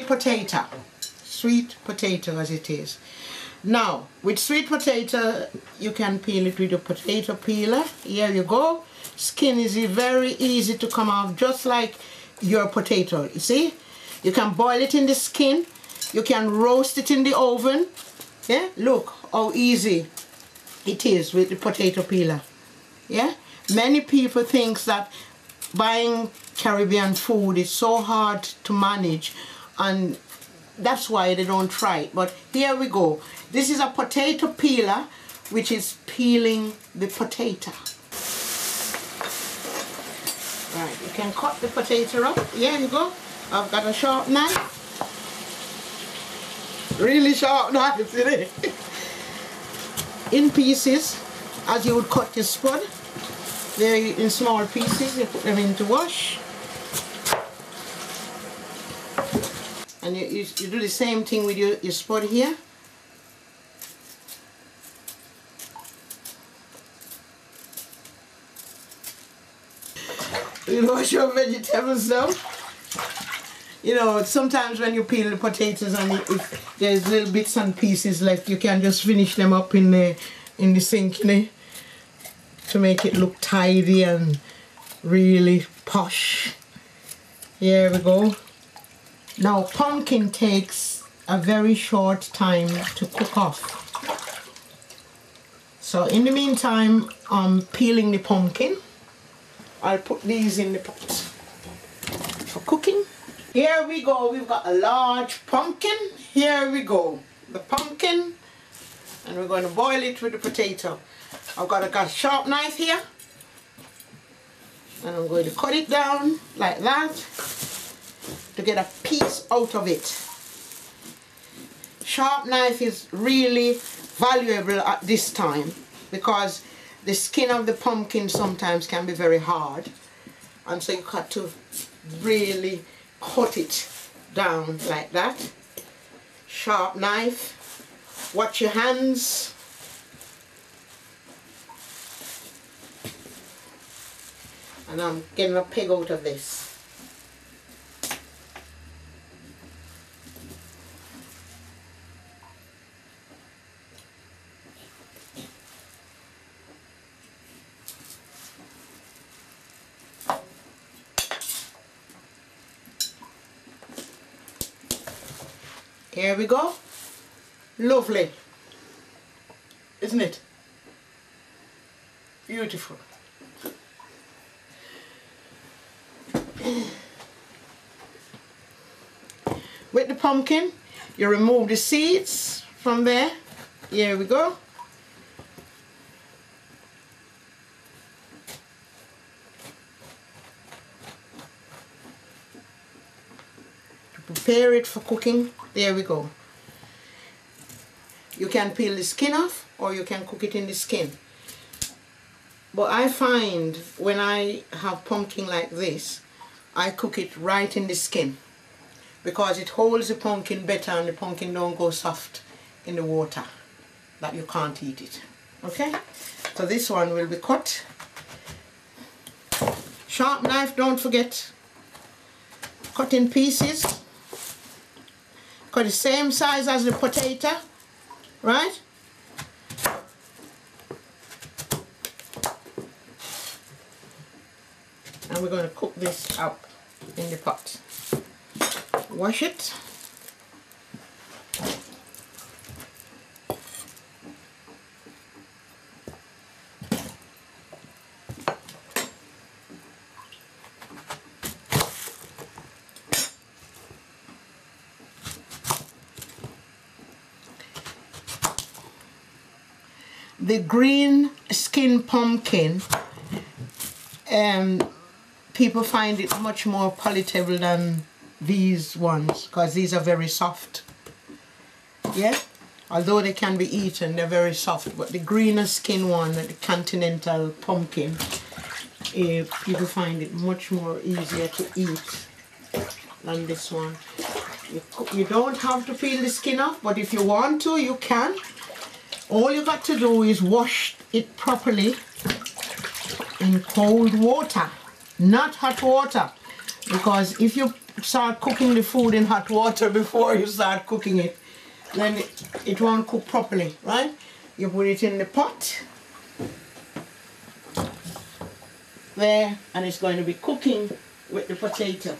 sweet potato. Sweet potato as it is. Now, with sweet potato, you can peel it with a potato peeler. Here you go. Skin is very easy to come off, just like your potato. You see? You can boil it in the skin. You can roast it in the oven. Yeah? Look how easy it is with the potato peeler. Yeah? Many people think that buying Caribbean food is so hard to manage, and that's why they don't try it. But here we go. This is a potato peeler which is peeling the potato. Right, you can cut the potato up. Here you go. I've got a sharp knife. Really sharp knife, isn't it? In pieces, as you would cut your spud. They're in small pieces. You put them into wash. And you do the same thing with your spud here. You wash your vegetables down. You know, sometimes when you peel the potatoes and if there's little bits and pieces left, you can just finish them up in the sink, you know, to make it look tidy and really posh. Here we go. Now, pumpkin takes a very short time to cook off. So in the meantime, I'm peeling the pumpkin. I'll put these in the pot for cooking. Here we go. We've got a large pumpkin. Here we go. The pumpkin. And we're going to boil it with the potato. I've got a sharp knife here. And I'm going to cut it down like that to get a piece out of it. Sharp knife is really valuable at this time because the skin of the pumpkin sometimes can be very hard, and so you got to really cut it down like that. Sharp knife. Watch your hands. And I'm getting a peg out of this. Here we go. Lovely. Isn't it? Beautiful. With the pumpkin, you remove the seeds from there. Here we go. To prepare it for cooking, there we go. You can peel the skin off or you can cook it in the skin. But I find when I have pumpkin like this, I cook it right in the skin because it holds the pumpkin better and the pumpkin don't go soft in the water that you can't eat it. Okay? So this one will be cut. Sharp knife, don't forget. Cut in pieces. Cut the same size as the potato, right? And we're going to cook this up in the pot. Wash it. The green skin pumpkin, people find it much more palatable than these ones because these are very soft. Yeah, although they can be eaten, they're very soft. But the greener skin one, the continental pumpkin, people find it much more easier to eat than this one. You don't have to peel the skin off, but if you want to, you can. All you got to do is wash it properly in cold water, not hot water, because if you start cooking the food in hot water before you start cooking it. Then it won't cook properly, right? You put it in the pot there, and it's going to be cooking with the potato.